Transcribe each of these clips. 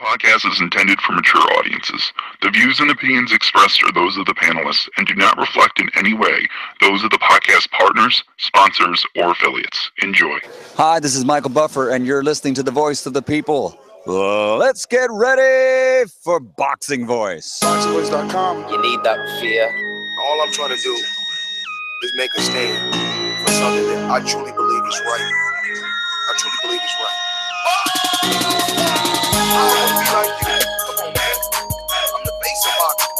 Podcast is intended for mature audiences. The views and opinions expressed are those of the panelists and do not reflect in any way those of the podcast partners, sponsors, or affiliates. Enjoy. Hi, this is Michael Buffer, and you're listening to the voice of the people. Let's get ready for Boxing Voice. ThaBoxingvoice.com. You need that fear. All I'm trying to do is make a stand for something that I truly believe is right. I truly believe is right. I want to be like you. Come on, man. I'm the face of boxing.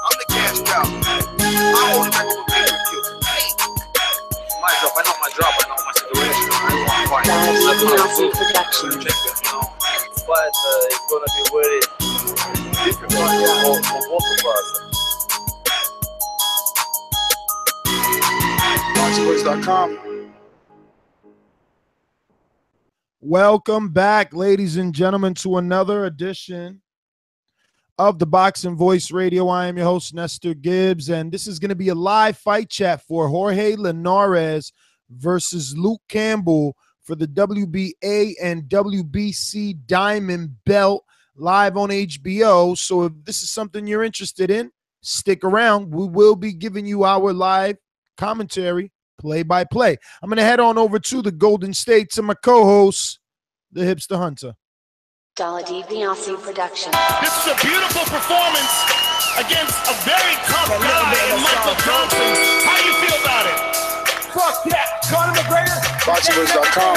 I'm the cash cow. I hold the record with pay-per-view. My drop. I know my situation. I want to fight. ThaBoxing Production. But it's gonna be very difficult for both of us. ThaBoxingvoice.com. Welcome back, ladies and gentlemen, to another edition of the Boxing Voice Radio. I am your host, Nestor Gibbs, and this is going to be a live fight chat for Jorge Linares versus Luke Campbell for the WBA and WBC Diamond Belt live on HBO. So if this is something you're interested in, stick around. We will be giving you our live commentary play-by-play. I'm going to head on over to the Golden State to my co-host, the Hipster Hunter. ThaBoxing Production. This is a beautiful performance against a very tough guy in Michael Johnson. How do you feel about it? Fuck that. Conor McGregor. ThaBoxingvoice.com.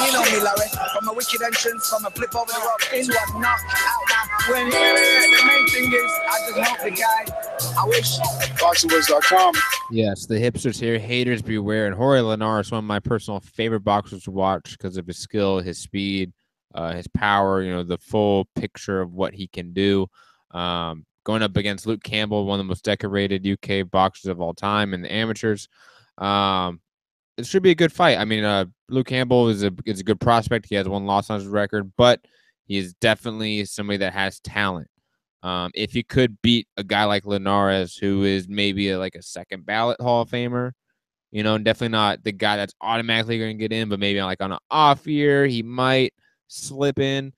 You know me, Larry. From a wicked entrance, from a flip over the rope into a knockout. When the main thing is, I just help the guy. I wish. ThaBoxingvoice.com. Yes, the hipsters here. Haters beware. And Jorge Linares, one of my personal favorite boxers to watch because of his skill, his speed, his power, the full picture of what he can do. Going up against Luke Campbell, one of the most decorated UK boxers of all time in the amateurs. It should be a good fight. I mean, Luke Campbell is a good prospect. He has one loss on his record, but he is definitely somebody that has talent. If he could beat a guy like Linares, who is maybe like a second ballot Hall of Famer, definitely not the guy that's automatically going to get in, but maybe like on an off year, he might slip in.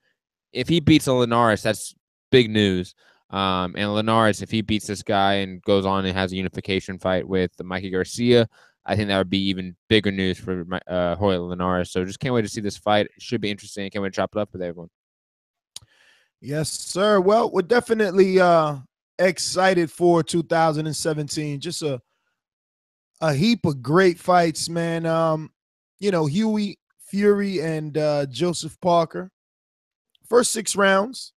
If he beats a Linares, that's big news. And Linares, if he beats this guy and goes on and has a unification fight with Mikey Garcia, I think that would be even bigger news for Jorge Linares. So just can't wait to see this fight. It should be interesting. Can't wait to chop it up with everyone. Yes, sir. Well, we're definitely excited for 2017. Just a heap of great fights, man. Huey Fury and Joseph Parker. First 6 rounds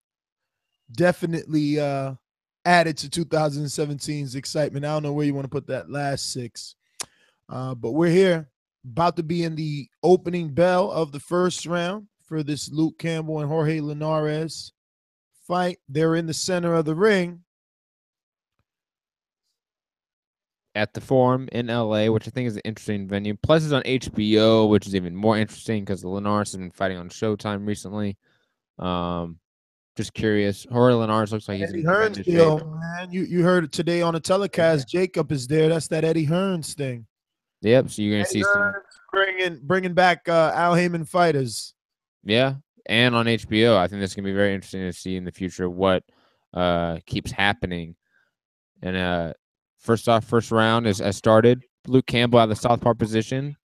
definitely added to 2017's excitement. I don't know where you want to put that last 6. But we're here, about to be in the opening bell of the first round for this Luke Campbell and Jorge Linares fight. They're in the center of the ring. At the Forum in LA, which I think is an interesting venue. Plus, it's on HBO, which is even more interesting because Linares has been fighting on Showtime recently. Just curious. Jorge Linares looks like he's Eddie Hearns deal, man. You heard it today on the telecast. Jacob is there. That's that Eddie Hearns thing. Yep. So you're gonna see some bringing back Al Heyman fighters. Yeah, and on HBO. I think this is gonna be very interesting to see in the future what keeps happening. And first off, first round has started. Luke Campbell out of the southpaw position.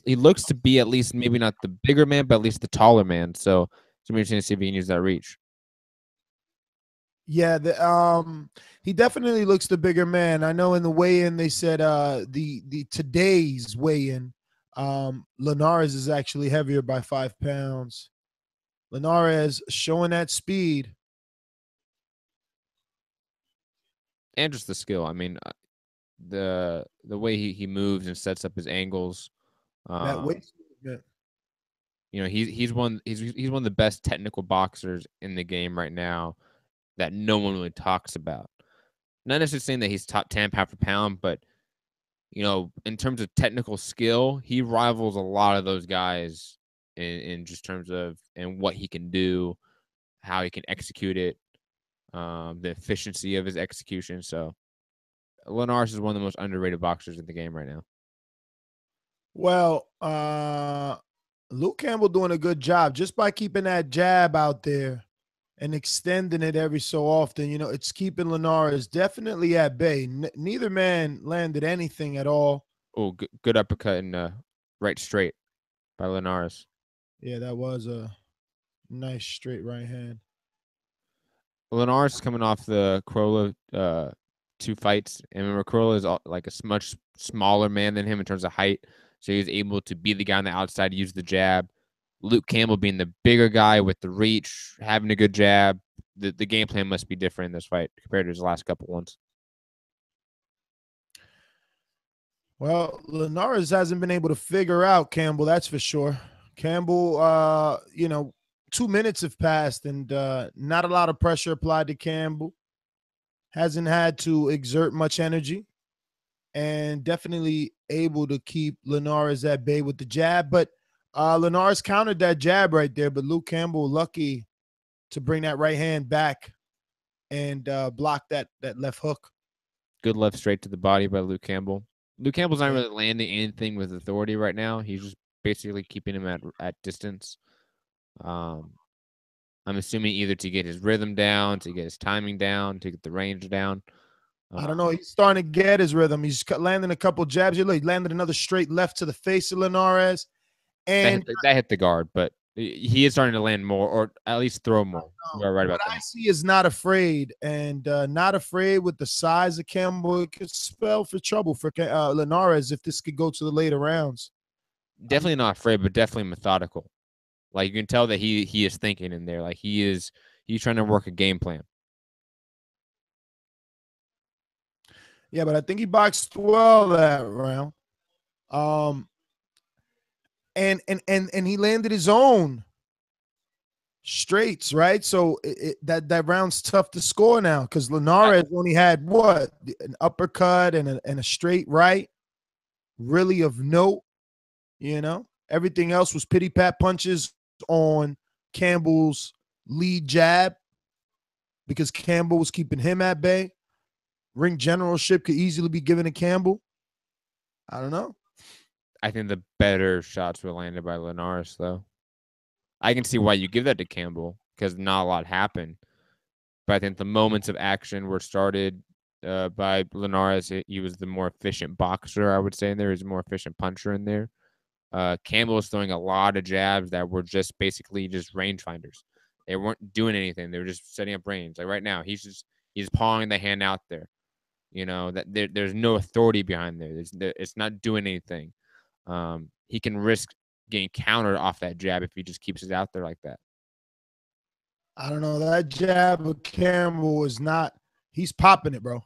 He looks to be at least maybe not the bigger man, but at least the taller man. So it's gonna be interesting to see if he can use that reach. Yeah, he definitely looks the bigger man. I know in the weigh-in they said the today's weigh-in, Linares is actually heavier by 5 pounds. Linares showing that speed. And just the skill. I mean, the way he moves and sets up his angles. That waist movement. He's one of the best technical boxers in the game right now that no one really talks about. Not necessarily saying that he's top 10 pound for pound, but in terms of technical skill, he rivals a lot of those guys in just terms of and what he can do, how he can execute it, the efficiency of his execution. So Linares is one of the most underrated boxers in the game right now. Well, Luke Campbell doing a good job just by keeping that jab out there. and extending it every so often. You know, it's keeping Linares definitely at bay. Neither man landed anything at all. Oh, good uppercut and right straight by Linares. Yeah, that was a nice straight right hand. Linares is coming off the Corolla 2 fights, and remember Corolla is like a much smaller man than him in terms of height, so he was able to be the guy on the outside, use the jab. Luke Campbell being the bigger guy with the reach, having a good jab. The game plan must be different in this fight compared to his last couple ones. Well, Linares hasn't been able to figure out Campbell, that's for sure. Campbell, 2 minutes have passed and not a lot of pressure applied to Campbell. Hasn't had to exert much energy and definitely able to keep Linares at bay with the jab. But Linares countered that jab right there, but Luke Campbell lucky to bring that right hand back and block that left hook. Good left straight to the body by Luke Campbell. Luke Campbell's not really landing anything with authority right now. He's just basically keeping him at distance. I'm assuming either to get his rhythm down, to get his timing down, to get the range down. I don't know. He's starting to get his rhythm. He's landing a couple jabs. He landed another straight left to the face of Linares. And that hit the guard, but he is starting to land more, or at least throw more. You're right about what that. I see is not afraid, and not afraid with the size of Campbell. It could spell for trouble for Linares if this could go to the later rounds. Definitely not afraid, but definitely methodical. Like, you can tell that he is thinking in there. Like, he's trying to work a game plan. Yeah, but I think he boxed well that round. And he landed his own straights, right? So that round's tough to score now because Linares only had what, an uppercut and a straight right, really of note. You know, everything else was pity pat punches on Campbell's lead jab because Campbell was keeping him at bay. Ring generalship could easily be given to Campbell. I don't know. I think the better shots were landed by Linares, though. I can see why you give that to Campbell because not a lot happened. But I think the moments of action were started by Linares. He was the more efficient boxer, I would say, in there. He was a more efficient puncher in there. Campbell was throwing a lot of jabs that were just basically just rangefinders. They weren't doing anything. They were just setting up range. Like right now, he's pawing the hand out there. You know, that there's no authority behind there. It's not doing anything. He can risk getting countered off that jab if he just keeps it out there like that. I don't know. That jab of Campbell is not – he's popping it, bro.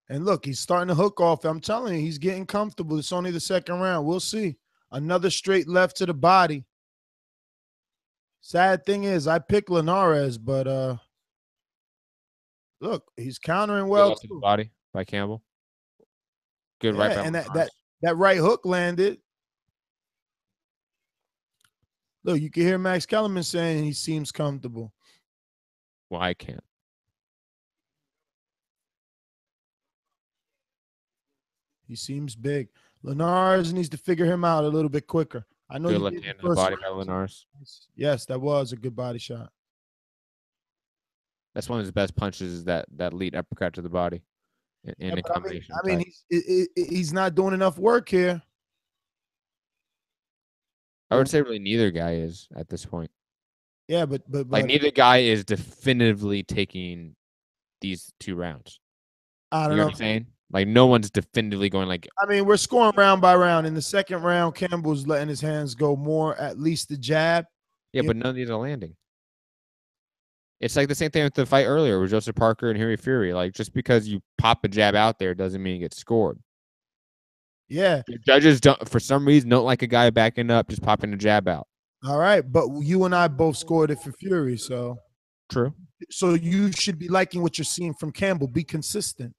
And look, he's starting to hook off. I'm telling you, he's getting comfortable. It's only the second round. We'll see. Another straight left to the body. Sad thing is, I picked Linares, but look, he's countering well to the body by Campbell. Good right by and that right hook landed. Look, you can hear Max Kellerman saying he seems comfortable. Well, I can't. He seems big. Linares needs to figure him out a little bit quicker. I know. Good left hand in the body by Linares. Yes, that was a good body shot. That's one of his best punches, is that lead uppercut to the body in a combination. I mean he's not doing enough work here. I would say really neither guy is at this point. Yeah, but like neither guy is definitively taking these 2 rounds. I don't know what I'm saying? Like no one's definitively going like. I mean, we're scoring round by round. In the second round, Campbell's letting his hands go more, at least the jab. Yeah, but none of these are landing. It's like the same thing with the fight earlier with Joseph Parker and Harry Fury. Like just because you pop a jab out there doesn't mean you get scored. Yeah. The judges don't, for some reason, don't like a guy backing up, just popping a jab out. All right, but you and I both scored it for Fury, so. True. So you should be liking what you're seeing from Campbell. Be consistent.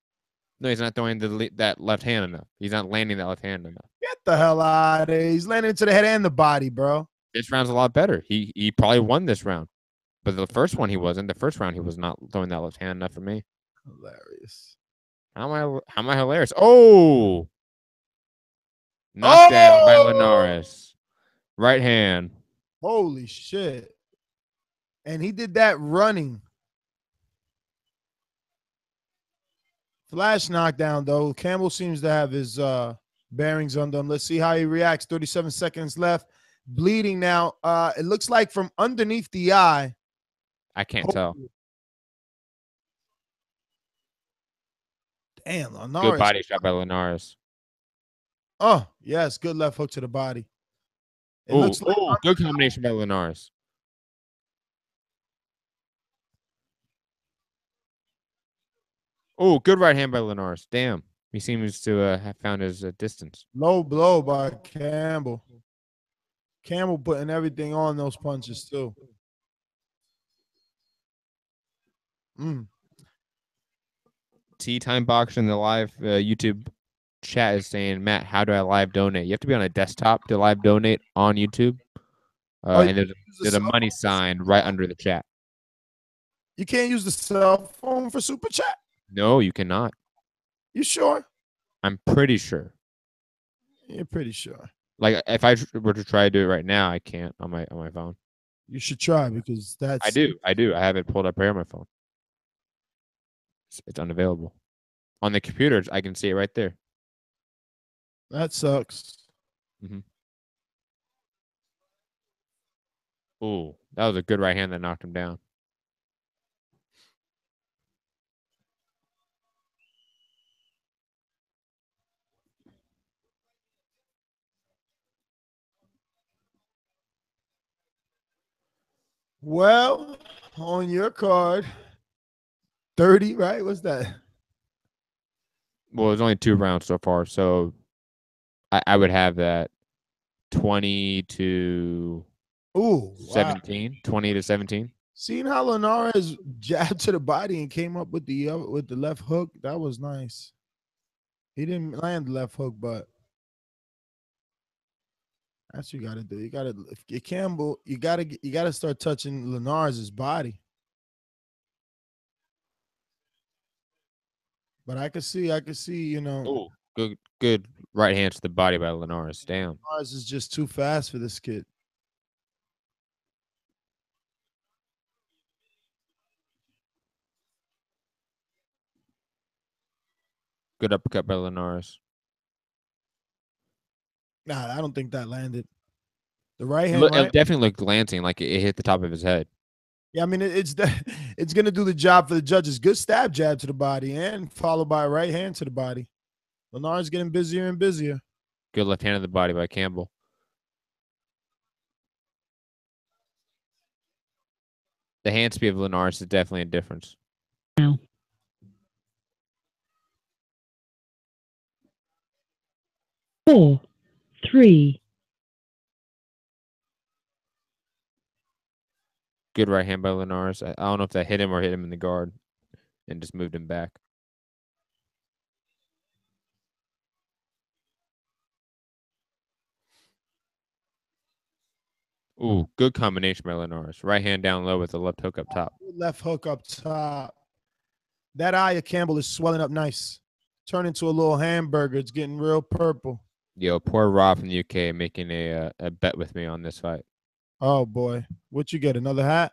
No, he's not throwing that left hand enough. He's not landing that left hand enough. Get the hell out of there. He's landing into the head and the body, bro. This round's a lot better. He probably won this round. But the first one he wasn't. The first round he was not throwing that left hand enough for me. Hilarious. How am I hilarious? Oh! Knocked down by Linares. Right hand. Holy shit. And he did that running. Flash knockdown, though. Campbell seems to have his bearings under him. Let's see how he reacts. 37 seconds left. Bleeding now. It looks like from underneath the eye. I can't tell. Damn, Good Linares. body shot by Linares. Oh, yes. Good left hook to the body. It Oh, looks like good combination by Linares. Oh, good right hand by Linares. Damn. He seems to have found his distance. low blow by Campbell. Campbell putting everything on those punches, too. Tea Time Boxing, the live YouTube chat is saying, Matt, how do I live donate? You have to be on a desktop to live donate on YouTube. And there's a money sign right under the chat. You can't use the cell phone for super chat? No, you cannot. You sure? I'm pretty sure. You're pretty sure. Like if I were to try to do it right now, I can't on my phone. You should try because that's. I do. I have it pulled up here on my phone. It's unavailable. On the computer, I can see it right there. That sucks. Ooh, that was a good right hand that knocked him down. Well, on your card, 30, right? What's that? Well, there's only 2 rounds so far, so I would have that 20 to 17. 20 to 17. Seeing how Linares jabbed to the body and came up with the left hook, that was nice. He didn't land the left hook, but that's what you gotta do. You gotta, if Campbell, you gotta start touching Linares' body. But I could see, you know. Oh, good right hand to the body by Linares. Damn. Linares is just too fast for this kid. Good uppercut by Linares. Nah, I don't think that landed. The right hand, It definitely looked glancing, like it hit the top of his head. Yeah, I mean, it's going to do the job for the judges. Good stab jab to the body and followed by a right hand to the body. Linares getting busier and busier. Good left hand to the body by Campbell. The hand speed of Linares is definitely a difference. No. Four, 3. Good right hand by Linares. I don't know if that hit him or hit him in the guard and just moved him back. Ooh, good combination by Linares. Right hand down low with the left hook up top. Left hook up top. That eye of Campbell is swelling up nice. Turn into a little hamburger. It's getting real purple. Yo, poor Rob from the UK making a bet with me on this fight. Oh, boy. What you get, another hat?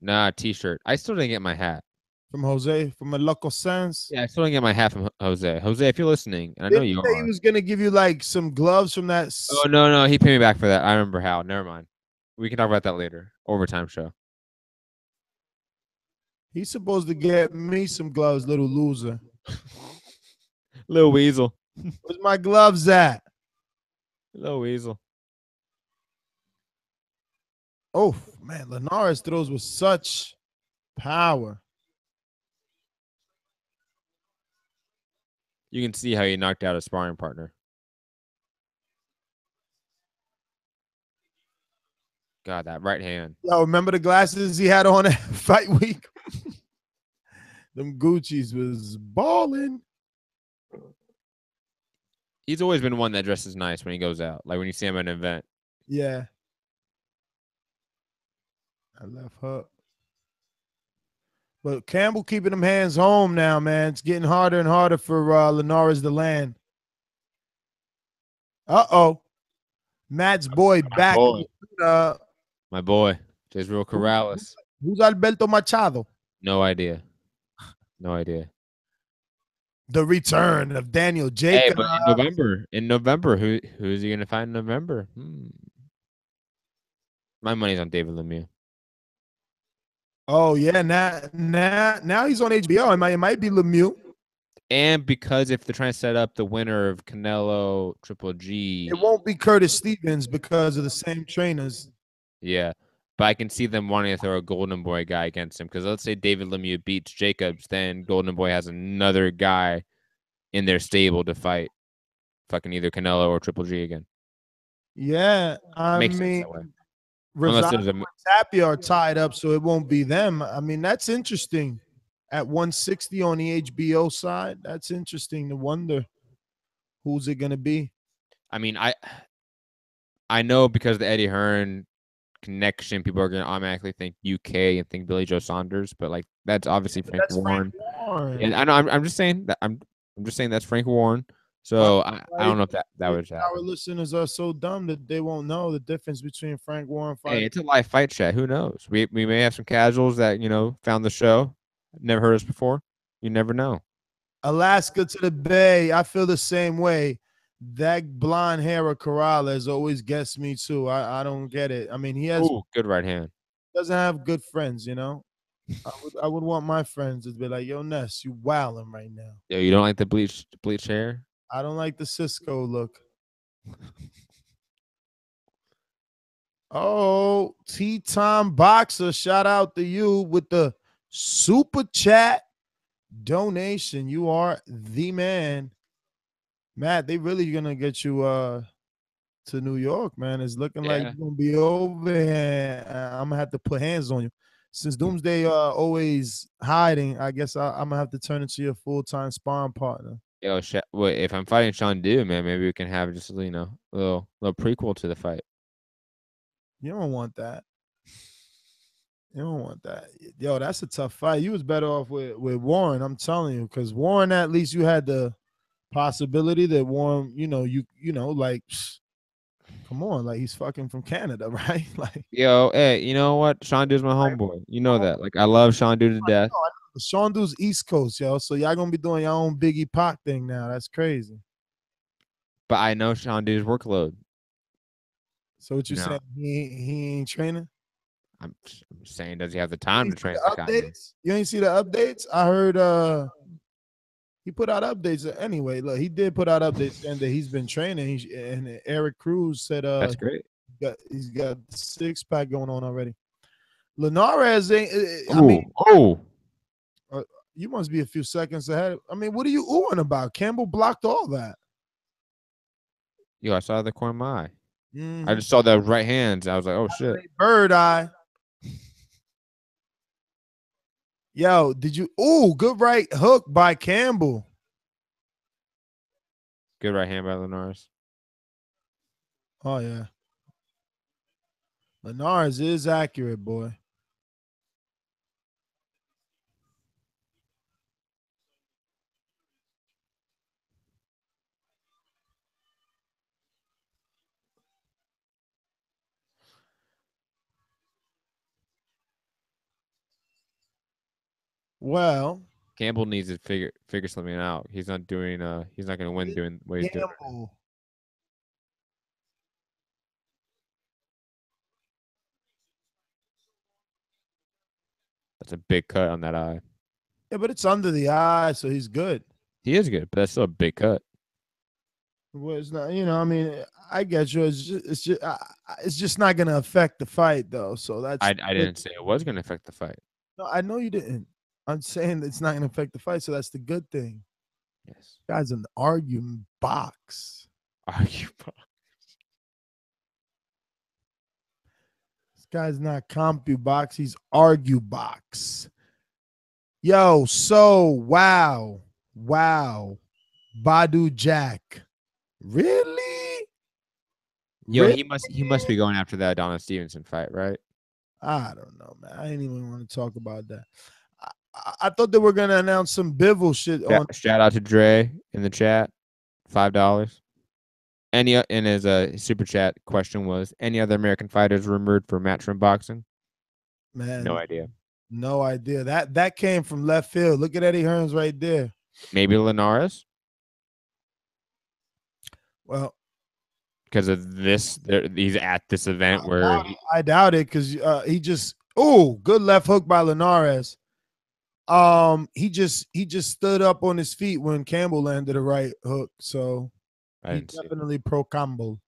Nah, T-shirt. I still didn't get my hat. From Jose? From a Loco Sense? Yeah, I still didn't get my hat from Jose. Jose, if you're listening, and I know you are. He was going to give you, like, some gloves from that. Oh, no. He paid me back for that. I remember how. Never mind. We can talk about that later. Overtime show. He's supposed to get me some gloves, little loser. Little weasel. Where's my gloves at? Little weasel. Oh, man. Linares throws with such power. You can see how he knocked out a sparring partner. God, that right hand. Yo, remember the glasses he had on at fight week? Them Gucci's was balling. He's always been one that dresses nice when he goes out. Like when you see him at an event. Yeah. I left hook. But Campbell keeping them hands home now, man. It's getting harder and harder for Linares to land. Uh-oh. Matt's boy back. My boy, Jezreel Corrales. Who's Alberto Machado? No idea. No idea. The return of Daniel Hey, Jacobs. but in November, who's he gonna find in November? My money's on David Lemieux. Oh yeah, now he's on HBO. It might be Lemieux. And because if they're trying to set up the winner of Canelo Triple G, It won't be Curtis Stevens because of the same trainers. yeah. But I can see them wanting to throw a Golden Boy guy against him because let's say David Lemieux beats Jacobs, then Golden Boy has another guy in their stable to fight fucking either Canelo or Triple G again. Yeah, I Makes sense mean, that way. Unless there's Rosado and Tapia are tied up, so it won't be them. I mean, that's interesting. At 160 on the HBO side, that's interesting to wonder who's it going to be. I mean, I know because of the Eddie Hearn connection, people are going to automatically think UK and think Billy Joe Saunders, but like that's obviously Frank Warren. And I know I'm just saying that I'm just saying that's Frank Warren. So I don't know if that would happen. Our listeners are so dumb that they won't know the difference between Frank Warren. Hey, it's a live fight chat. Who knows? We may have some casuals that found the show, never heard us before. You never know. Alaska to the Bay. I feel the same way. That blonde hair of Corrales always gets me too. I don't get it. I mean, he has good right hand. Doesn't have good friends, I would want my friends to be like, yo, Ness, you wilding right now. Yo, you don't like the bleach hair? I don't like the Cisco look. Oh, T-Tom Boxer, shout out to you with the super chat donation. You are the man. Matt, they really gonna get you to New York, man. It's looking like you're gonna be over here. I'm gonna have to put hands on you. Since Doomsday always hiding, I guess I'm gonna have to turn into your full-time sparring partner. Yo, wait, if I'm fighting Sean Du, man, maybe we can have just a little prequel to the fight. You don't want that. You don't want that. Yo, that's a tough fight. You was better off with Warren, I'm telling you, because Warren, at least you had the possibility that Warren, like, come on, like he's fucking from Canada, right? Like, yo, hey, you know what? Sean Du's my homeboy. You know that. Like, I love Sean Du to death. Sean Du's East Coast, yo. So y'all gonna be doing your own Biggie Pac thing now. That's crazy. But I know Sean Du's workload. So what you saying? He ain't training? I'm saying, does he have the time to train? Updates? You ain't see the updates? I heard he put out updates. Anyway, look, he did put out updates saying that he's been training. And Eric Cruz said that's great. He's got the 6-pack going on already. Linares you must be a few seconds ahead. I mean, what are you oohing about? Campbell blocked all that. Yo, I saw the corner of my eye. Mm-hmm. I just saw the right hands. I was like, oh, shit. Bird eye. Yo, did you? Ooh, good right hook by Campbell. Good right hand by Linares. Oh, yeah. Linares is accurate, boy. Well, Campbell needs to figure something out. He's not doing. He's not going to win doing what he's doing. That's a big cut on that eye. Yeah, but it's under the eye, so he's good. He is good, but that's still a big cut. Well, it's not. I mean, I get you. It's just not going to affect the fight, though. So that's. I didn't say it was going to affect the fight. No, I know you didn't. I'm saying it's not going to affect the fight, so that's the good thing. Yes. Guy's an arguing box. Argue box. This guy's not CompuBox. He's argue box. Yo, so wow. Badu Jack. Really? Yo, really? he must be going after that Adonis Stevenson fight, right? I don't know, man. I didn't even want to talk about that. I thought they were gonna announce some Bivol shit. Shout out to Dre in the chat, $5. And his super chat question was: any other American fighters rumored for Matchroom Boxing? Man, no idea. No idea. That came from left field. Look at Eddie Hearns right there. Maybe Linares. Well, because of this, he's at this event where I doubt it because he just good left hook by Linares. He just stood up on his feet when Campbell landed a right hook, so he's definitely pro Campbell.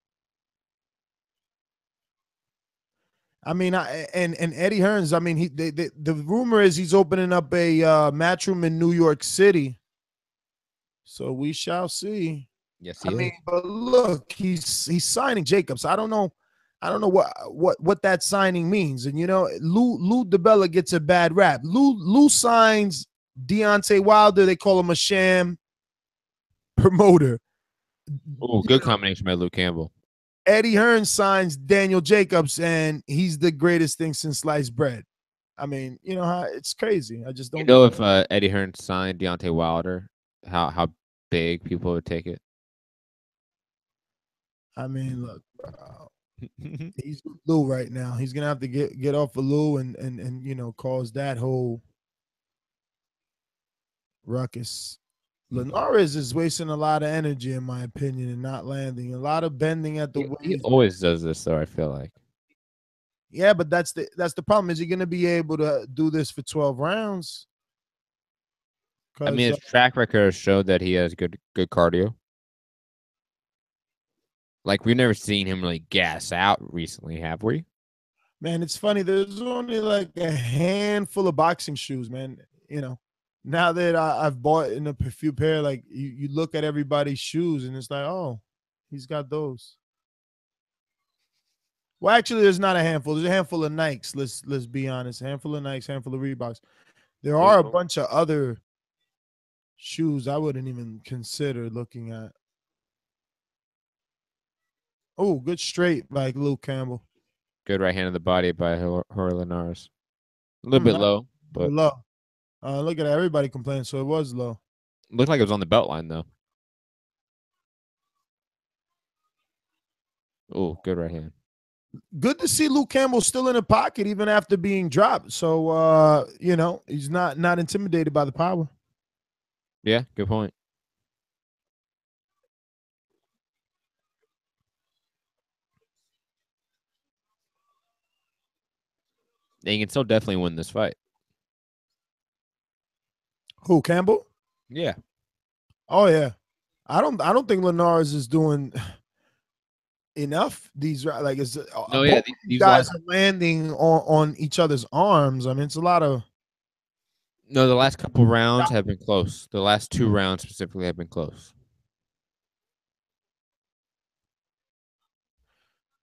I mean, and Eddie Hearns. I mean, the rumor is he's opening up a match room in New York City, so we shall see. Yes, I mean, but look, he's signing Jacobs. I don't know what that signing means. And you know, Lou DiBella gets a bad rap. Lou signs Deontay Wilder. They call him a sham promoter. Oh, good combination by Luke Campbell. Eddie Hearns signs Daniel Jacobs, and he's the greatest thing since sliced bread. I mean, you know how it's crazy. I just don't know if Eddie Hearns signed Deontay Wilder, how big people would take it. I mean, look, he's with Lou right now. He's gonna have to get off of Lou and you know cause that whole ruckus. Linares is wasting a lot of energy, in my opinion, and not landing. A lot of bending at the waist. He always does this, though. I feel like. Yeah, but that's the problem. Is he going to be able to do this for 12 rounds? I mean, his track record showed that he has good cardio. Like, we've never seen him really gas out recently, have we? Man, it's funny. There's only like a handful of boxing shoes, man. You know, now that I've bought in a few pair, like you look at everybody's shoes and it's like, oh, he's got those. Well, actually, there's not a handful. There's a handful of Nikes. Let's be honest. A handful of Nikes, handful of Reeboks. There are a bunch of other shoes I wouldn't even consider looking at. Oh, good straight by Luke Campbell. Good right hand of the body by Jorge Linares. A little bit low, but low. Look at that. Everybody complained, so it was low. Looked like it was on the belt line, though. Oh, good right hand. Good to see Luke Campbell still in the pocket even after being dropped. So you know, he's not intimidated by the power. Yeah, good point. And he can still definitely win this fight. Who, Campbell? Yeah. Oh yeah. I don't think Linares is doing enough. These like it's these guys are landing on each other's arms. I mean, it's a lot of. No, the last couple rounds have been close. The last 2 rounds specifically have been close.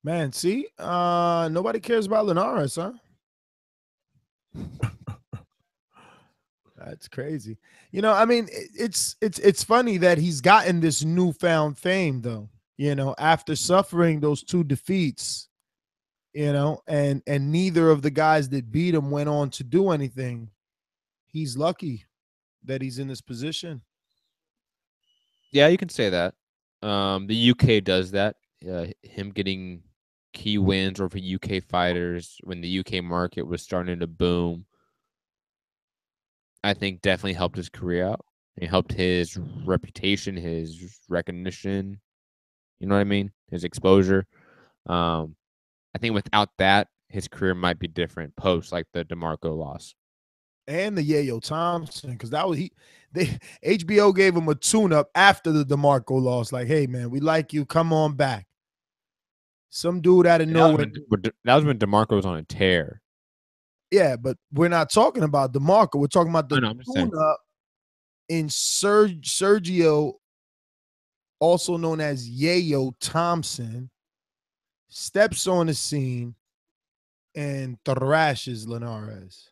Man, see, nobody cares about Linares, huh? That's crazy. You know, I mean, it's funny that he's gotten this newfound fame, though. You know, after suffering those 2 defeats, you know, and neither of the guys that beat him went on to do anything. He's lucky that he's in this position. Yeah, you can say that. The UK does that. Him getting key wins or for UK fighters when the UK market was starting to boom, I think definitely helped his career out. It helped his reputation, his recognition. You know what I mean? His exposure. I think without that, his career might be different post like the DeMarco loss. And the Yayo Thompson, because that was HBO gave him a tune-up after the DeMarco loss. Like, hey man, we like you. Come on back. Some dude out of nowhere. That was when DeMarco was on a tear. Yeah, but we're not talking about DeMarco. We're talking about the tune-up in Sergio, also known as Yayo Thompson, steps on the scene and thrashes Linares.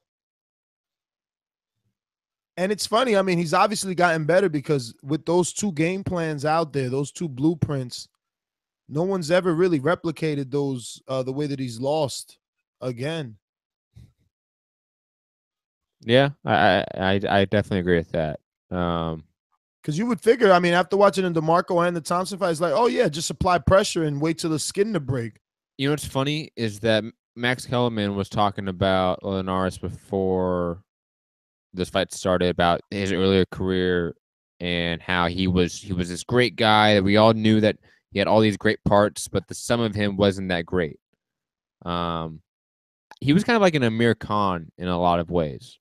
And it's funny. I mean, he's obviously gotten better because with those 2 game plans out there, those 2 blueprints, no one's ever really replicated those the way that he's lost again. Yeah, I definitely agree with that. Because you would figure, I mean, after watching the DeMarco and the Thompson fight, it's like, oh yeah, just apply pressure and wait till the skin to break. You know what's funny is that Max Kellerman was talking about Linares before this fight started about his earlier career and how he was this great guy that we all knew that he had all these great parts, but the sum of him wasn't that great. He was kind of like an Amir Khan in a lot of ways.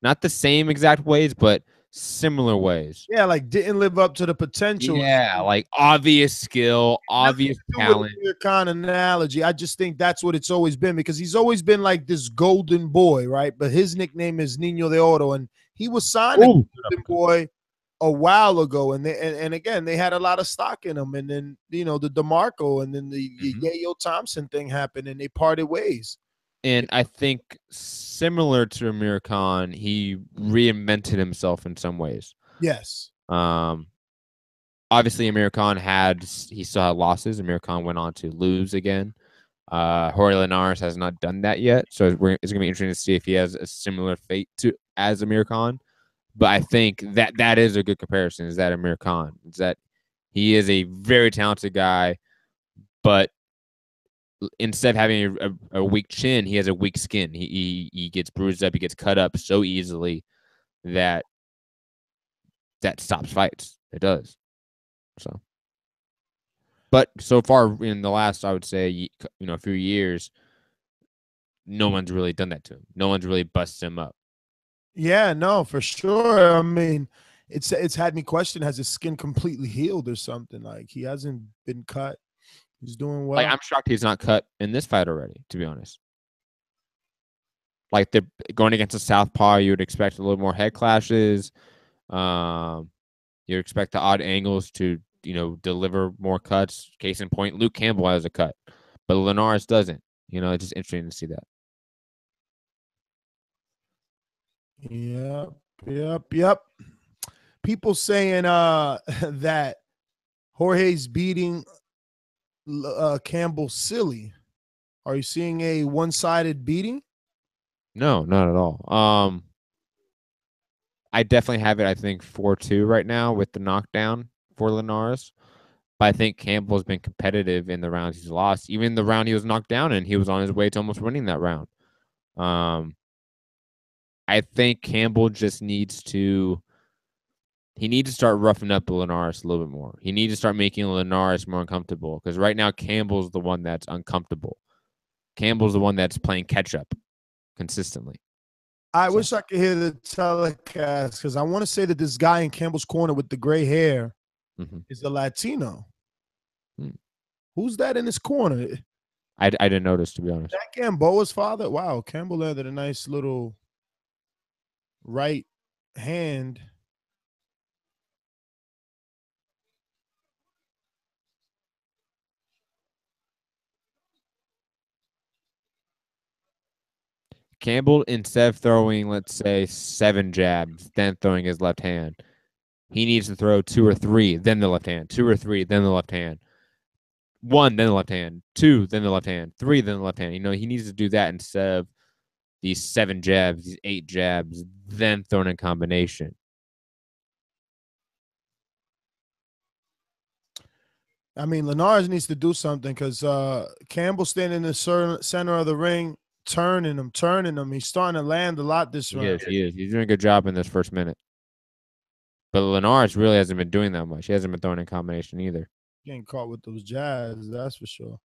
Not the same exact ways, but similar ways. Yeah, like didn't live up to the potential. Yeah, like obvious skill, obvious talent. Your kind of analogy. I just think that's what it's always been, because he's always been like this golden boy, right? But his nickname is Nino de Oro, and he was signed a golden boy a while ago, and again they had a lot of stock in him, and then the DeMarco and then the Yayo Thompson thing happened, and they parted ways. And I think similar to Amir Khan, he reinvented himself in some ways. Yes. Obviously, Amir Khan he still had losses. Amir Khan went on to lose again. Jorge Linares has not done that yet, so it's going to be interesting to see if he has a similar fate as Amir Khan. But I think that is a good comparison. Is that Amir Khan? Is that he is a very talented guy, but instead of having a weak chin, he has a weak skin. He gets bruised up, he gets cut up so easily that stops fights. It does. So, but so far in the last, I would say, a few years, no one's really done that to him. No one's really busted him up. Yeah, no, for sure. I mean, it's had me question, has his skin completely healed or something? Like, he hasn't been cut. He's doing well. Like, I'm shocked he's not cut in this fight already, to be honest. Like, they're going against a southpaw, you would expect a little more head clashes. You'd expect the odd angles to, deliver more cuts. Case in point, Luke Campbell has a cut, but Linares doesn't. It's just interesting to see that. Yep. People saying that Jorge's beating Campbell silly. Are you seeing a one-sided beating? No, not at all. I definitely have it, I think, 4-2 right now with the knockdown for Linares. But I think Campbell's been competitive in the rounds he's lost. Even the round he was knocked down in, he was on his way to almost winning that round. I think Campbell just needs to start roughing up Linares a little bit more. He needs to start making Linares more uncomfortable, because right now Campbell's the one that's uncomfortable. Campbell's the one that's playing catch-up consistently. I wish I could hear the telecast, because I want to say that this guy in Campbell's corner with the gray hair is a Latino. Who's that in his corner? I didn't notice, to be honest. Is that Gamboa's father? Wow, Campbell added a nice little right hand. Campbell, instead of throwing, let's say, 7 jabs, then throwing his left hand, he needs to throw 2 or 3, then the left hand, 2 or 3, then the left hand, 1, then the left hand, 2, then the left hand, 3, then the left hand. He needs to do that instead of these 7 jabs, these 8 jabs, then thrown in combination. I mean, Linares needs to do something, because Campbell standing in the center of the ring, turning him. He's starting to land a lot this round. He is. He's doing a good job in this first minute. But Linares really hasn't been doing that much. He hasn't been throwing in combination either. Getting caught with those jabs, that's for sure.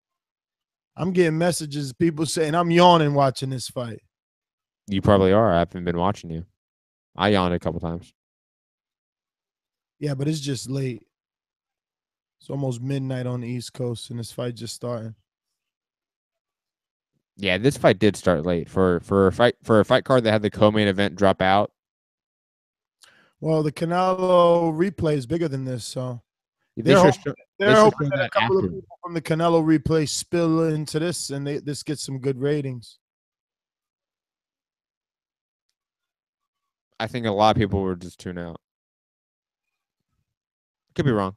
I'm getting messages, people saying I'm yawning watching this fight. You probably are. I haven't been watching you. I yawned a couple times. Yeah, but it's just late. It's almost midnight on the East Coast, and this fight just starting. Yeah, this fight did start late for a fight card that had the co-main event drop out. Well, the Canelo replay is bigger than this, so they're hoping that a couple of people from the Canelo replay spill into this, and this gets some good ratings. I think a lot of people were just tune out. Could be wrong.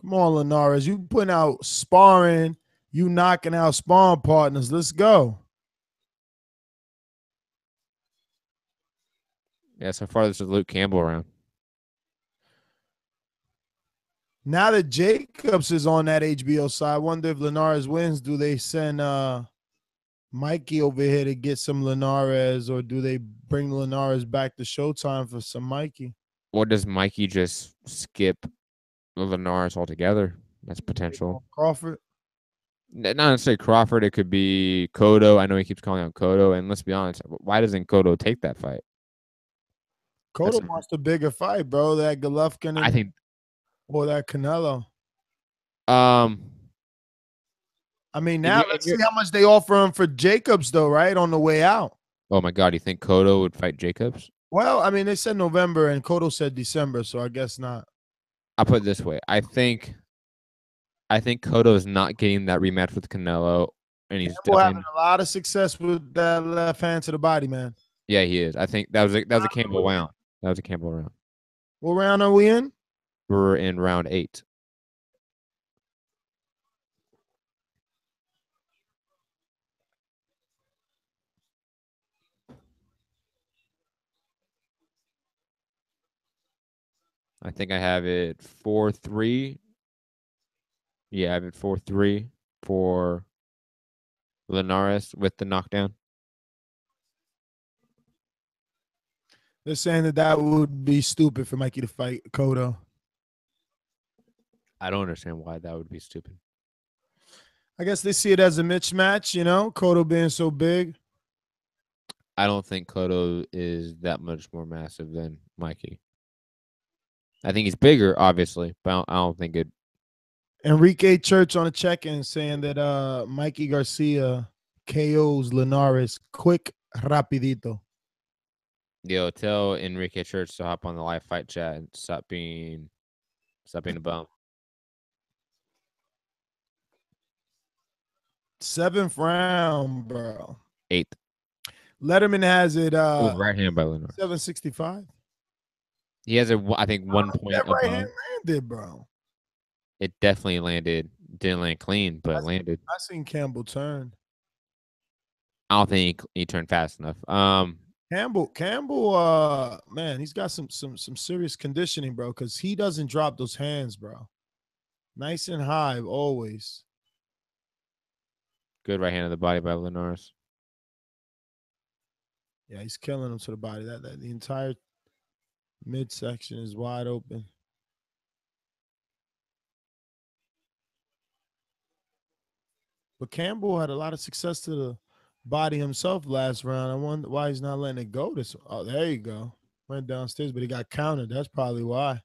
Come on, Linares. You putting out sparring. You knocking out sparring partners. Let's go. Yeah, so far this is Luke Campbell round. Now that Jacobs is on that HBO side, I wonder if Linares wins, do they send Mikey over here to get some Linares, or do they bring Linares back to Showtime for some Mikey? Or does Mikey just skip Linares altogether? That's potential. Crawford? Not necessarily Crawford. It could be Cotto. I know he keeps calling out Cotto. And let's be honest, why doesn't Cotto take that fight? Cotto wants the bigger fight, bro. That Golovkin and I think, or that Canelo. I mean, now let's see how much they offer him for Jacobs, though, right? On the way out. Oh my God, you think Cotto would fight Jacobs? Well, I mean, they said November and Cotto said December, so I guess not. I'll put it this way. I think Cotto is not getting that rematch with Canelo, and he's definitely having a lot of success with that left hand to the body, man. Yeah, he is. I think that was a Campbell round. That was a Campbell round. What round are we in? We're in round 8. I think I have it 4-3. Yeah, I have it 4-3 for Linares with the knockdown. They're saying that would be stupid for Mikey to fight Cotto. I don't understand why that would be stupid. I guess they see it as a mismatch, you know, Cotto being so big. I don't think Cotto is that much more massive than Mikey. I think he's bigger, obviously, but I don't think it. Enrique Church on a check-in saying that Mikey Garcia KOs Linares quick, rapidito. Yo, tell Enrique Church to hop on the live fight chat and stop being a bum. 7th round, bro. 8th. Letterman has it right hand by Linares. 765. He has a, I think, 1 point that right above. hand landed, bro. It definitely landed. Didn't land clean, but landed. I seen Campbell turn. I don't think he turned fast enough. Campbell, man, he's got some serious conditioning, bro, because he doesn't drop those hands, bro. Nice and high, always. Good right hand of the body by Linares. Yeah, he's killing him to the body. That the entire midsection is wide open. But Campbell had a lot of success to the body himself last round. I wonder why he's not letting it go. Oh, there you go. Went downstairs, but he got countered. That's probably why.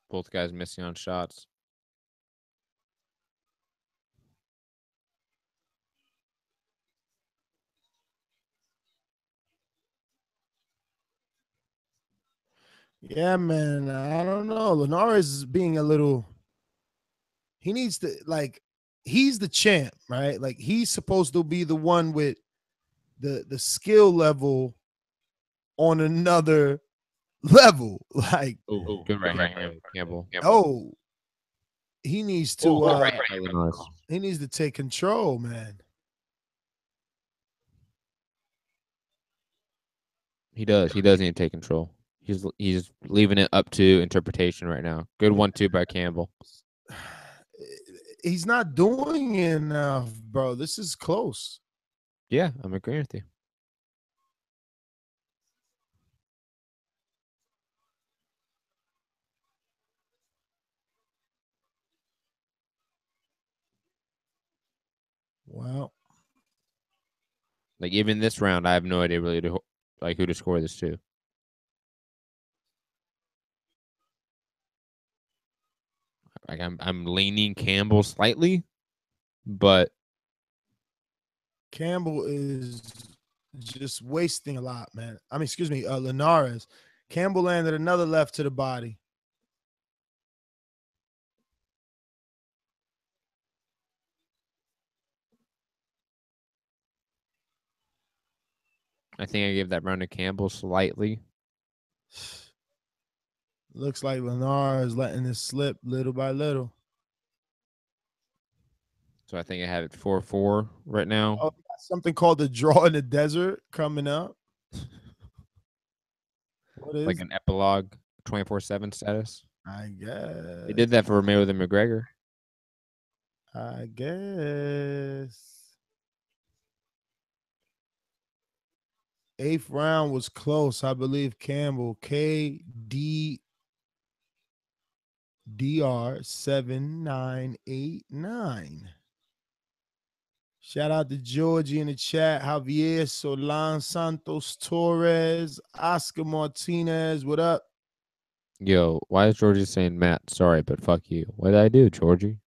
Both guys missing on shots. Yeah, man. I don't know. Linares is being a little. He needs to, like, he's the champ, right? Like, he's supposed to be the one with the skill level on another level. Like, good right hand, Campbell. Oh, he needs to. He needs to take control, man. He does. He does need to take control. He's leaving it up to interpretation right now. Good 1-2 by Campbell. He's not doing enough, bro. This is close. Yeah, I'm agreeing with you. Wow. Like, even this round, I have no idea really who to score this to. Like, I'm leaning Campbell slightly, but Campbell is just wasting a lot, man. I mean, excuse me, Linares. Campbell landed another left to the body. I think I gave that round to Campbell slightly. Looks like Linares is letting this slip little by little. So I think I have it 4-4 right now. Oh, Something called the Draw in the Desert coming up. What is Like an epilogue 24/7 status. I guess. They did that for Mayweather McGregor. I guess. 8th round was close. I believe Campbell KDDR 7989. Shout out to Georgie in the chat. Javier Solan Santos Torres, Oscar Martinez. What up? Yo, why is Georgie saying Matt? Sorry, but fuck you. What did I do, Georgie?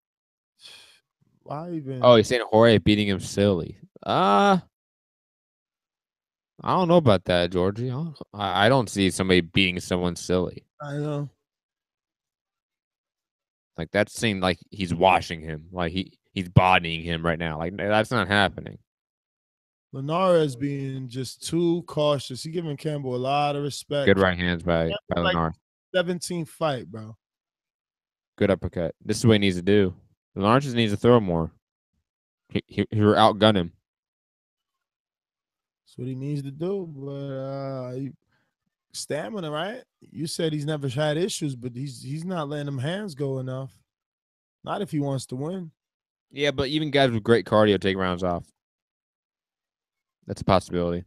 Why even? Oh, he's saying Jorge beating him silly. I don't know about that, Georgie. I don't see somebody beating someone silly. I know. Like that seemed like he's washing him. Like he's bodying him right now. Like that's not happening. Linares being just too cautious. He giving Campbell a lot of respect. Good right hands by Linares. 17th fight, bro. Good uppercut. This is what he needs to do. Linares just needs to throw more. He outgun him. That's what he needs to do. But stamina, right? You said he's never had issues, but he's not letting them hands go enough. Not if he wants to win. Yeah, but even guys with great cardio take rounds off. That's a possibility.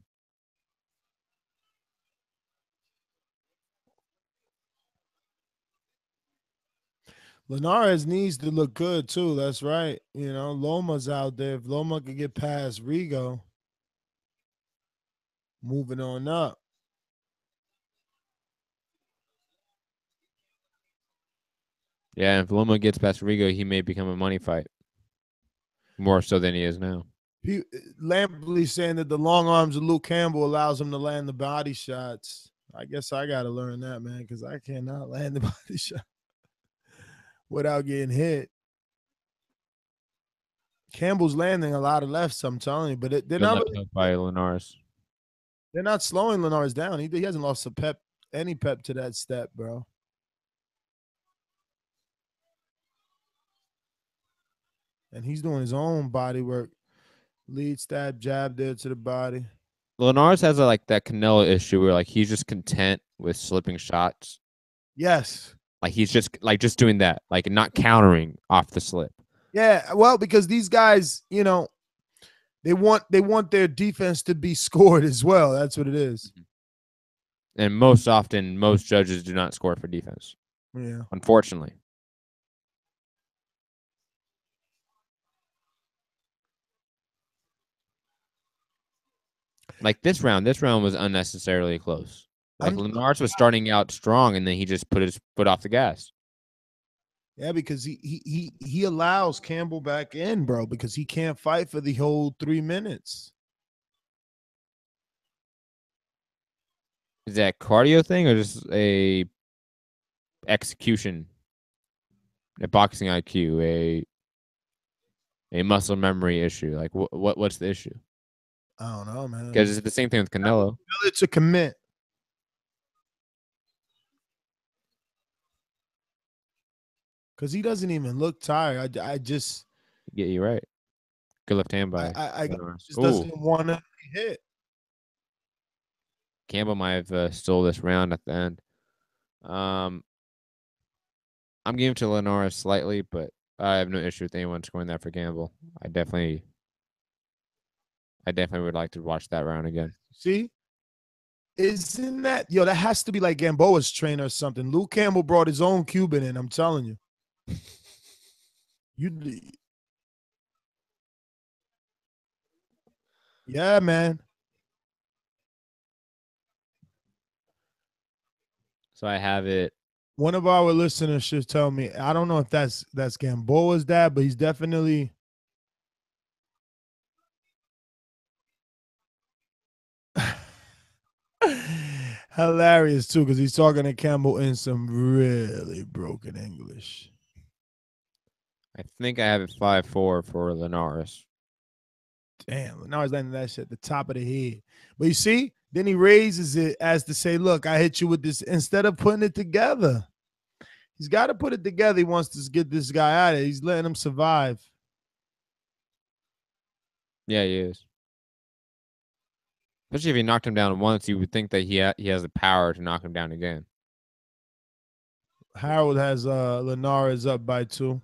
Linares needs to look good too. That's right. You know, Loma's out there. If Loma could get past Rigo, moving on up. Yeah, if Loma gets past Rigo, he may become a money fight. More so than he is now. Lampley saying that the long arms of Luke Campbell allows him to land the body shots. I guess I got to learn that, man, because I cannot land the body shot without getting hit. Campbell's landing a lot of lefts, I'm telling you, but they're not by Linares. They're not slowing Linares down. He hasn't lost any pep to that step, bro. And he's doing his own body work. Lead stab, jab there to the body. Linares has that Canelo issue where he's just content with slipping shots. Yes. Like he's just doing that, not countering off the slip. Yeah, well, because these guys, you know, they want their defense to be scored as well. That's what it is. And most often, most judges do not score for defense. Yeah. Unfortunately. Like this round was unnecessarily close. Linares was starting out strong, and then he just put his foot off the gas. Yeah, because he allows Campbell back in, bro, because he can't fight for the whole 3 minutes. Is that cardio thing or just a execution, a boxing IQ, a muscle memory issue? Like what's the issue? I don't know, man. Because it's the same thing with Canelo. It's a commit. Because he doesn't even look tired. I just get you right. Good left hand by. I just doesn't want to hit. Campbell might have stole this round at the end. I'm giving to Linares slightly, but I have no issue with anyone scoring that for Campbell. I definitely would like to watch that round again. See? Isn't that that has to be like Gamboa's trainer or something. Luke Campbell brought his own Cuban in, I'm telling you. Yeah, man. So I have it. One of our listeners should tell me. I don't know if that's Gamboa's dad, but he's definitely hilarious too, because he's talking to Campbell in some really broken English. I think I have it 5-4 for Linares. Damn, Linares landing that shit at the top of the head. But you see, then he raises it as to say, look, I hit you with this. Instead of putting it together, he's got to put it together. He wants to get this guy out of it. He's letting him survive. Yeah, he is. Especially if he knocked him down once, you would think that he has the power to knock him down again. Harold has Linares up by 2.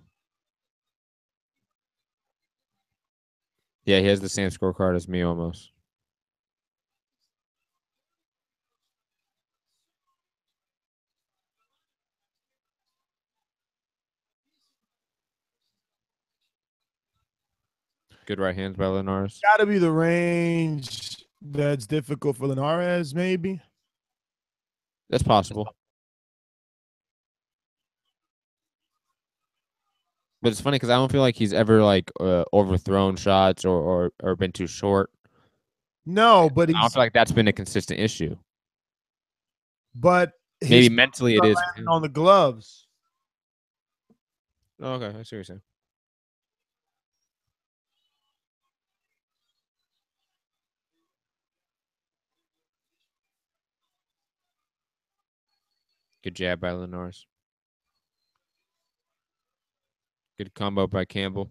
Yeah, he has the same scorecard as me almost. Good right hands by Linares. Got to be the range that's difficult for Linares, maybe. That's possible. But it's funny because I don't feel like he's ever like overthrown shots or been too short. No, but I don't feel like that's been a consistent issue. But maybe mentally it is on the gloves. Oh, okay, I see what you're saying. Good jab by Linares. Good combo by Campbell.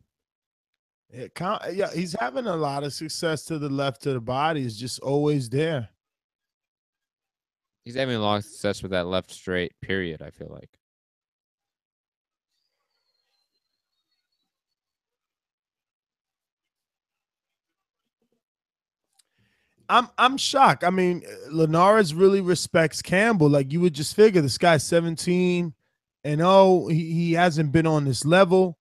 Yeah, he's having a lot of success to the left of the body. It's just always there. He's having a lot of success with that left straight, period, I feel like. I'm shocked. I mean, Linares really respects Campbell. Like, you would just figure this guy's 17 and he hasn't been on this level.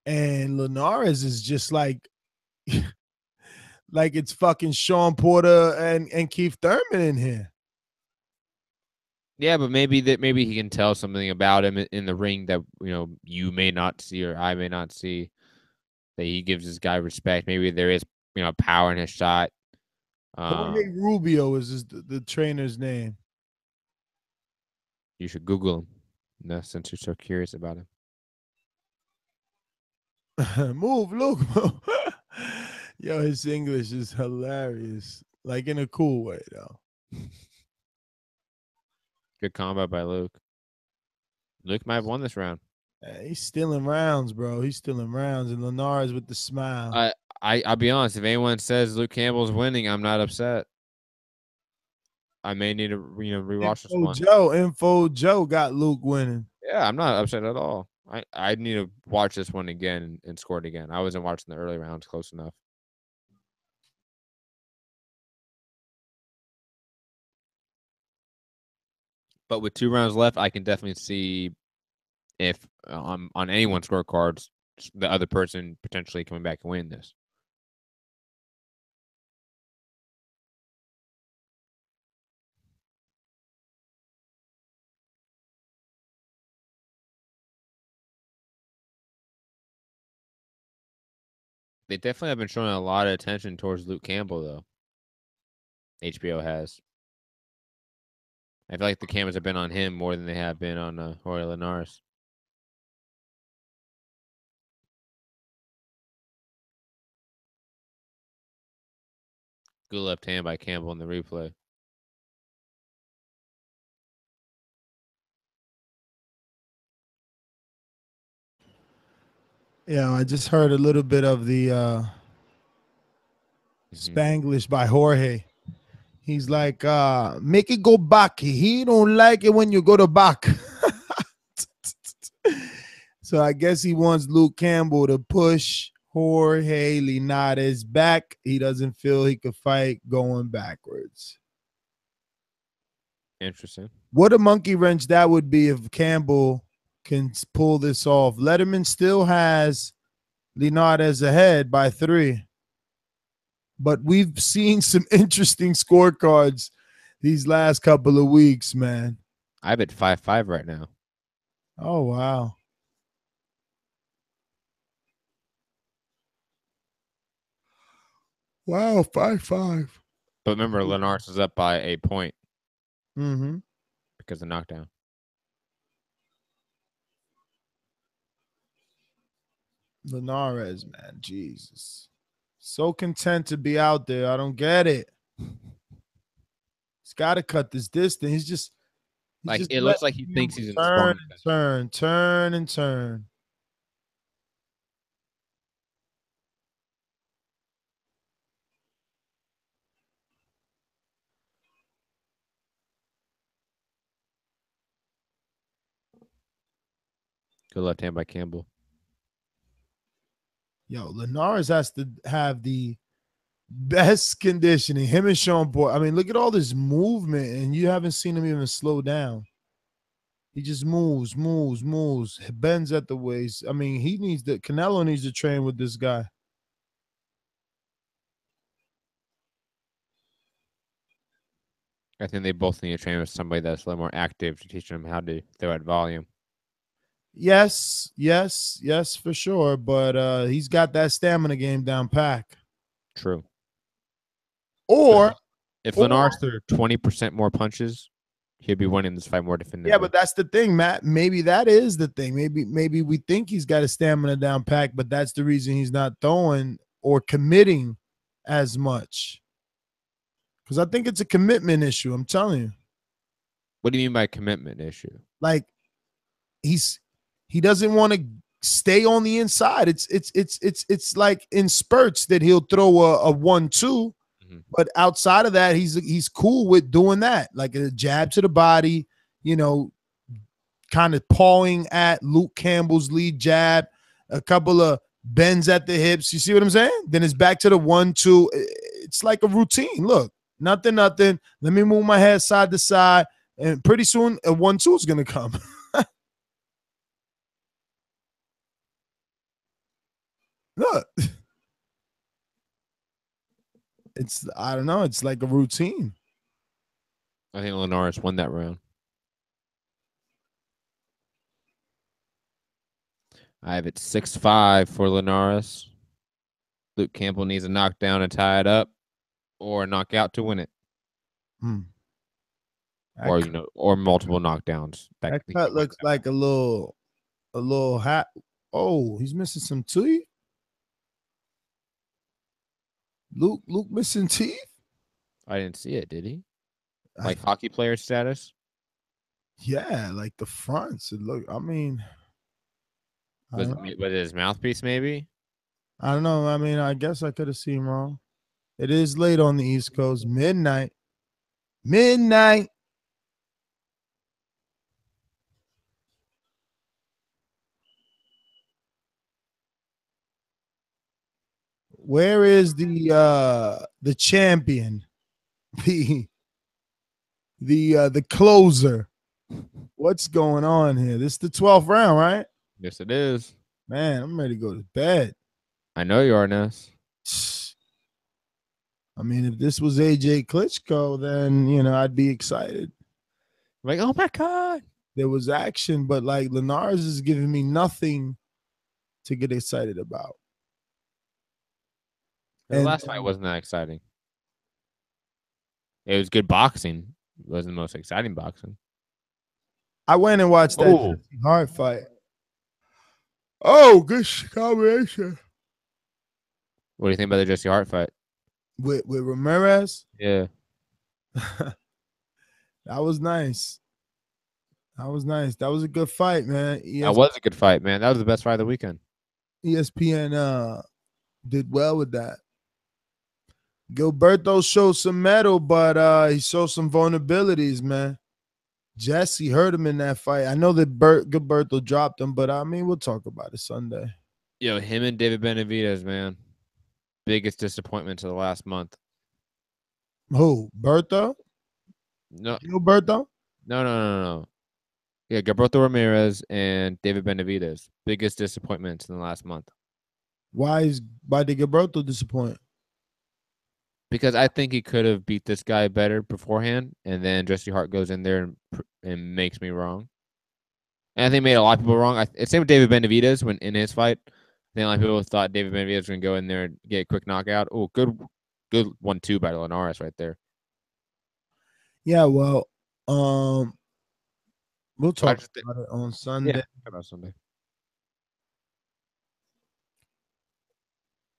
And Linares is just like like it's fucking Sean Porter and Keith Thurman in here. Yeah, but maybe he can tell something about him in the ring that you may not see or I may not see. That he gives this guy respect. Maybe there is power in his shot. Jorge Rubio is the trainer's name. You should Google him. No, since you're so curious about him. Move, Luke. Yo, his English is hilarious. Like, in a cool way, though. Good combo by Luke. Luke might have won this round. He's stealing rounds, bro. He's stealing rounds, and Linares with the smile. I'll be honest. If anyone says Luke Campbell's winning, I'm not upset. I may need to rewatch this one. Info Joe got Luke winning. Yeah, I'm not upset at all. I need to watch this one again and score it again. I wasn't watching the early rounds close enough. But with 2 rounds left, I can definitely see if on anyone's scorecards, the other person potentially coming back and winning this. They definitely have been showing a lot of attention towards Luke Campbell, though. HBO has. I feel like the cameras have been on him more than they have been on Jorge Linares. Good left hand by Campbell in the replay. Yeah, I just heard a little bit of the Spanglish by Jorge. He's like, make it go back. He don't like it when you go to back. So I guess he wants Luke Campbell to push Jorge Linares back. He doesn't feel he could fight going backwards. Interesting. What a monkey wrench that would be if Campbell can pull this off. Letterman still has Linares ahead by 3. But we've seen some interesting scorecards these last couple of weeks, man. I bet 5-5 right now. Oh, wow. Wow, 5-5. But remember, Linares is up by a point. Mm-hmm. Because of knockdown. Linares, man, Jesus. So content to be out there. I don't get it. He's got to cut this distance. He's just like, it looks like he thinks he's in the sparring. Turn and turn. Good left hand by Campbell. Yo, Linares has to have the best conditioning. Him and Sean Boyd. I mean, look at all this movement, and you haven't seen him even slow down. He just moves, bends at the waist. I mean, Canelo needs to train with this guy. I think they both need to train with somebody that's a little more active to teach them how to throw at volume. Yes, for sure. But he's got that stamina game down pack. True. Or if Linares threw 20% more punches, he'd be winning this fight more definitively. Yeah, but that's the thing, Matt. Maybe that is the thing. Maybe we think he's got his stamina down pack, but that's the reason he's not throwing or committing as much. Because I think it's a commitment issue. I'm telling you. What do you mean by commitment issue? Like he doesn't want to stay on the inside. It's like in spurts that he'll throw a 1-2. But outside of that, he's cool with doing that, like a jab to the body, kind of pawing at Luke Campbell's lead jab, a couple of bends at the hips. You see what I'm saying? Then it's back to the 1-2. It's like a routine. Look, nothing. Let me move my head side to side, and pretty soon a 1-2 is gonna come. Look. I don't know. It's like a routine. I think Linares won that round. I have it 6-5 for Linares. Luke Campbell needs a knockdown to tie it up, or a knockout to win it. Or multiple knockdowns. That cut looks like a little hat. Oh, he's missing some teeth. Luke missing teeth? I didn't see it, did he? Like hockey player status? Yeah, like the fronts. Was it his mouthpiece, maybe? I don't know. I mean, I guess I could have seen wrong. It is late on the East Coast. Midnight. Where is the champion? The closer. What's going on here? This is the 12th round, right? Yes, it is. Man, I'm ready to go to bed. I know you are, Ness. I mean, if this was AJ Klitschko, then I'd be excited. Like, oh my God. There was action, but like Linares is giving me nothing to get excited about. The last fight wasn't that exciting. It was good boxing. It wasn't the most exciting boxing. I went and watched that hard fight. Oh, good combination. What do you think about the Jesse Hart fight? With Ramirez? Yeah. That was nice. That was a good fight, man. That was a good fight, man. That was the best fight of the weekend. ESPN did well with that. Gilberto showed some metal, but he showed some vulnerabilities, man. Jesse hurt him in that fight. I know that Gilberto dropped him, but I mean, we'll talk about it Sunday. Yo, him and David Benavidez, man. Biggest disappointment of the last month. Who? Berto? No. Gilberto? No. Yeah, Gilberto Ramirez and David Benavidez. Biggest disappointments in the last month. Why did Gilberto disappoint? Because I think he could have beat this guy better beforehand, and then Jesse Hart goes in there and makes me wrong. And I think he made a lot of people wrong. It's same with David Benavidez when in his fight. I think a lot of people thought David Benavidez was going to go in there and get a quick knockout. Oh, good 1-2 by Linares right there. Yeah, well, we'll talk about it on Sunday. Yeah, about Sunday.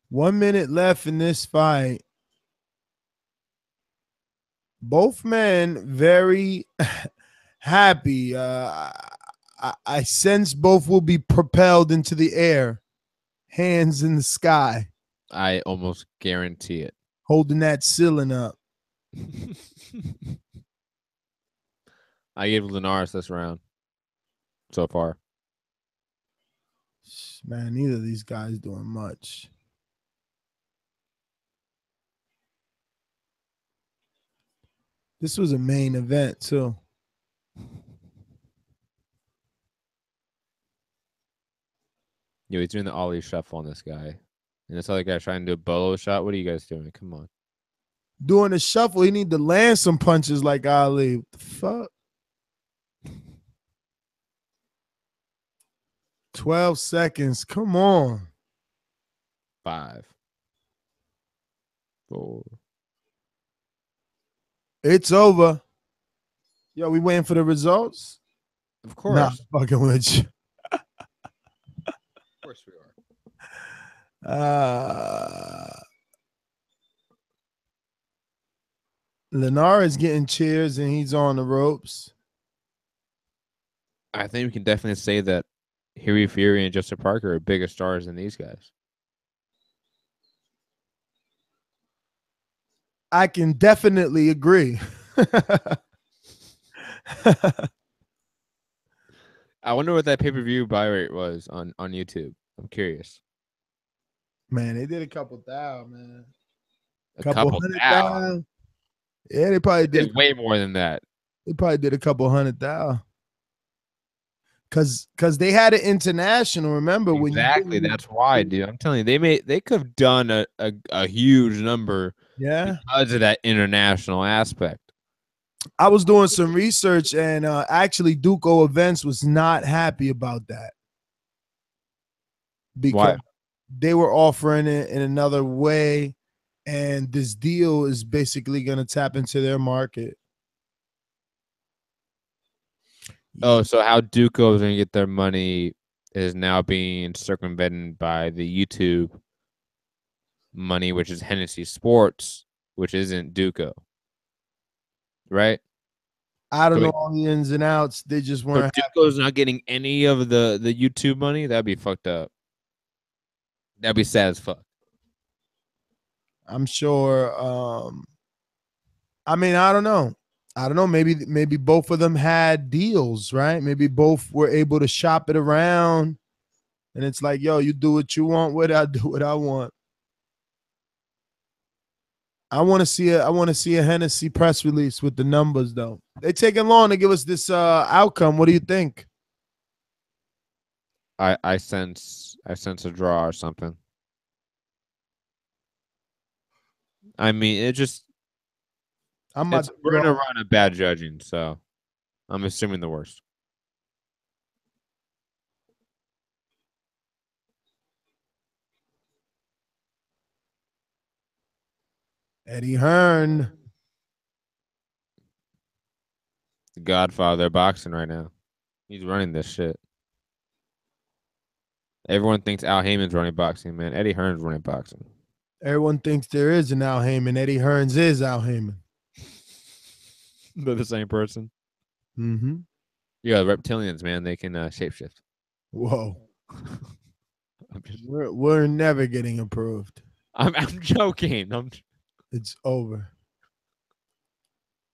1 minute left in this fight. Both men very happy. I sense both will be propelled into the air, hands in the sky. I almost guarantee it. Holding that ceiling up. I gave Linares this round so far. Man, neither of these guys doing much. This was a main event, too. Yo, he's doing the Ollie shuffle on this guy. And this other guy trying to do a bolo shot. What are you guys doing? Come on. Doing a shuffle, he need to land some punches like Ali. What the fuck? 12 seconds. Come on. 5, 4. It's over. Yo, we waiting for the results? Of course. Nah, fucking with you. Of course we are. Linares getting cheers and he's on the ropes. I think we can definitely say that Huey Fury and Justin Parker are bigger stars than these guys. I can definitely agree. I wonder what that pay-per-view buy rate was on YouTube. I'm curious. Man, they did a couple thou, man. A couple hundred thou. thou. Yeah, they probably did way more than that. They probably did a couple hundred thou. Cause they had it international. Remember when exactly? That's why, dude. I'm telling you, they could have done a huge number. Yeah, because of that international aspect. I was doing some research, and actually, Duco Events was not happy about that because they were offering it in another way, and this deal is basically going to tap into their market. Oh, so how Duco is going to get their money is now being circumvented by the YouTube money, which is Hennessy Sports, which isn't Duco. Right? I don't know all the ins and outs. They just weren't. So Duco's not getting any of the YouTube money? That'd be fucked up. That'd be sad as fuck. I'm sure. I mean, I don't know. Maybe both of them had deals, right? Maybe both were able to shop it around, and it's like, yo, you do what you want with it, I do what I want. I want to see a Hennessy press release with the numbers, though. They taking long to give us this outcome. What do you think? I sense a draw or something. I mean, it just. We're gonna run a bad judging, so I'm assuming the worst. Eddie Hearn, the godfather of boxing right now. He's running this shit. Everyone thinks Al Heyman's running boxing, man. Eddie Hearn's running boxing. Everyone thinks there is an Al Heyman. Eddie Hearns is Al Heyman. They're the same person. Mm-hmm. Yeah, reptilians, man. They can shapeshift. Whoa. We're never getting approved. I'm joking. It's over.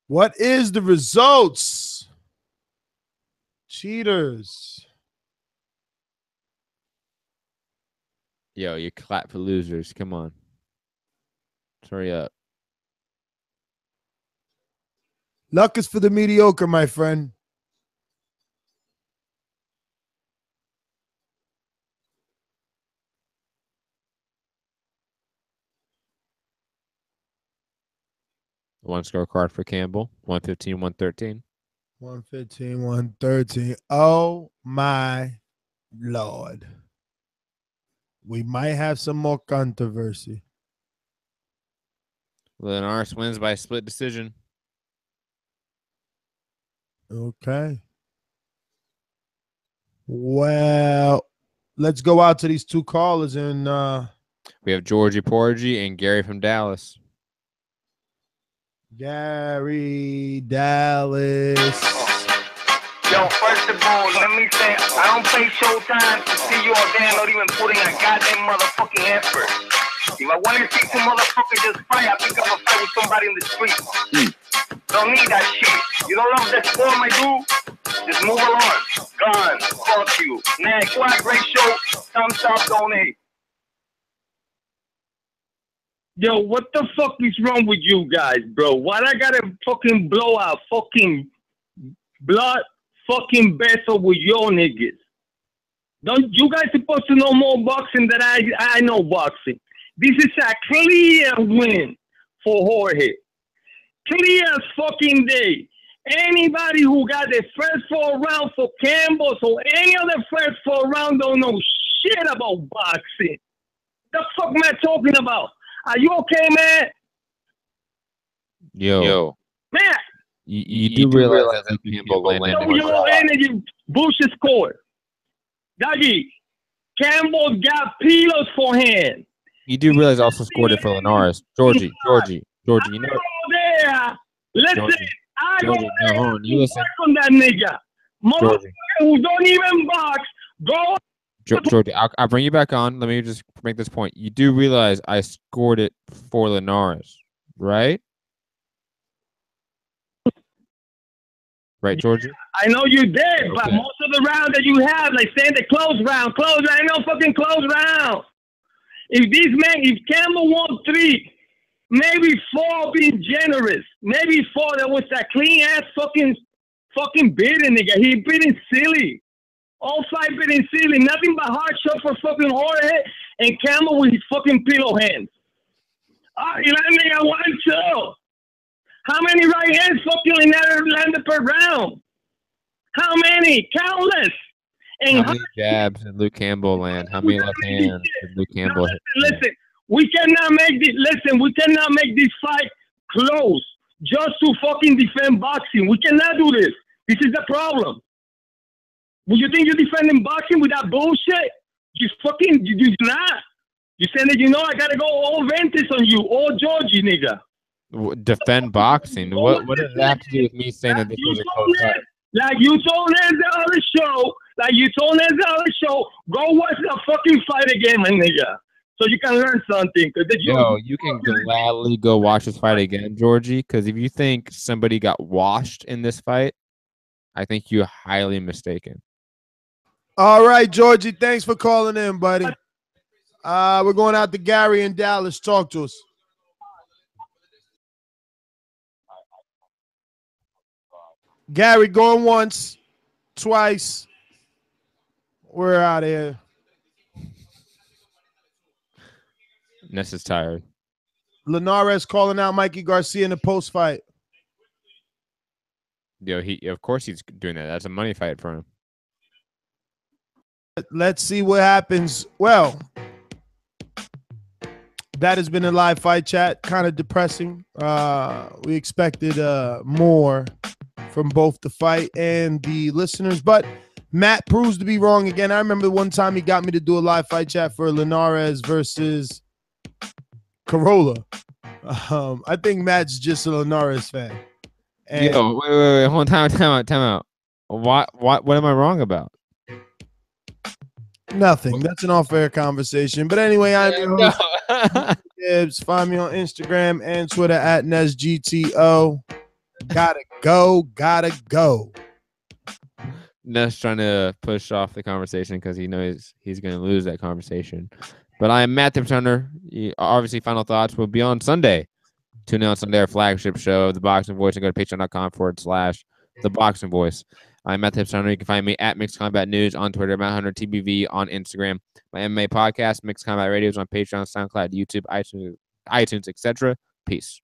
What is the results? Cheaters. Yo, you clap for losers. Come on. Hurry up. Luck is for the mediocre, my friend. One scorecard for Campbell. 115, 113. 115, 113. Oh, my Lord. We might have some more controversy. Linares wins by split decision. Okay. Well, let's go out to these two callers and we have Georgie Porgy and Gary from Dallas. Gary, Dallas. Yo, first of all, let me say, I don't play Showtime to see you all damn not even putting a goddamn motherfucking effort. If I want to see some motherfucker just fight, I pick up a fight with somebody in the street. Don't need that shit. You don't love that form I do? Just move along. Gone. Fuck you. Next. What a great show. Stop, donate. Yo, what the fuck is wrong with you guys, bro? Why I gotta fucking blow out fucking blood fucking vessel with your niggas? Don't you guys supposed to know more boxing than I know boxing? This is a clear win for Jorge. Clear as fucking day. Anybody who got the first 4 rounds for Campbell or any other first 4 round don't know shit about boxing. The fuck am I talking about? Are you okay, man? Yo. Man. You do realize that Campbell landed Your energy Bush's scored. Dougie, Campbell got pillows for him. You do realize also scored it for Linares. Georgie, you know. There. Listen, I go there hold on, you listen. on that nigga. Motherfucker who don't even box, go. Georgie, I'll bring you back on. Let me just make this point. You do realize I scored it for Linares, right? Right, Georgie? I know you did, but most of the rounds that you have, like saying the close round, ain't no fucking close round. If Campbell won 3, maybe 4 being generous, maybe 4 that was that clean ass fucking beating nigga. He beating silly. All 5 beating silly. Nothing but hard shot for fucking Jorge and Campbell with his fucking pillow hands. You know what I mean? 1-2. How many right hands fucking landed per round? How many? Countless. And how many jabs did Luke Campbell land? How many left hands did Luke Campbell hit? Listen, we cannot make this fight close just to fucking defend boxing. We cannot do this. This is the problem. Well, you think you're defending boxing with that bullshit? You not. You saying that I gotta go all Ventus on you, all Georgie, nigga. Defend boxing? What does that have to do with me saying that this was a close fight? Like you told us the other show, go watch the fucking fight again, my nigga. So you can learn something. You can gladly go watch this fight again, Georgie, because if you think somebody got washed in this fight, I think you're highly mistaken. All right, Georgie, thanks for calling in, buddy. We're going out to Gary in Dallas. Talk to us. Gary, going once, twice. We're out of here. Ness is tired. Linares calling out Mikey Garcia in the post fight. Yo, of course he's doing that. That's a money fight for him. Let's see what happens. Well, that has been a live fight chat. Kind of depressing. We expected more from both the fight and the listeners, but Matt proves to be wrong again. I remember one time he got me to do a live fight chat for Linares versus Corolla. I think Matt's just a Linares fan. And wait, hold on, time out. What am I wrong about? Nothing. That's an off-air conversation. But anyway, I'm your host, Gibbs. Find me on Instagram and Twitter at NesGTO. Gotta go. Ness trying to push off the conversation because he knows he's going to lose that conversation. But I am Matt the Pretender. Obviously, final thoughts will be on Sunday. Tune in on Sunday, our flagship show, The Boxing Voice, and go to patreon.com/ThaBoxingVoice. I'm Matt the Pretender. You can find me at Mixed Combat News on Twitter, Matt Hunter TBV on Instagram. My MMA podcast, Mixed Combat Radio, is on Patreon, SoundCloud, YouTube, iTunes, etc. Peace.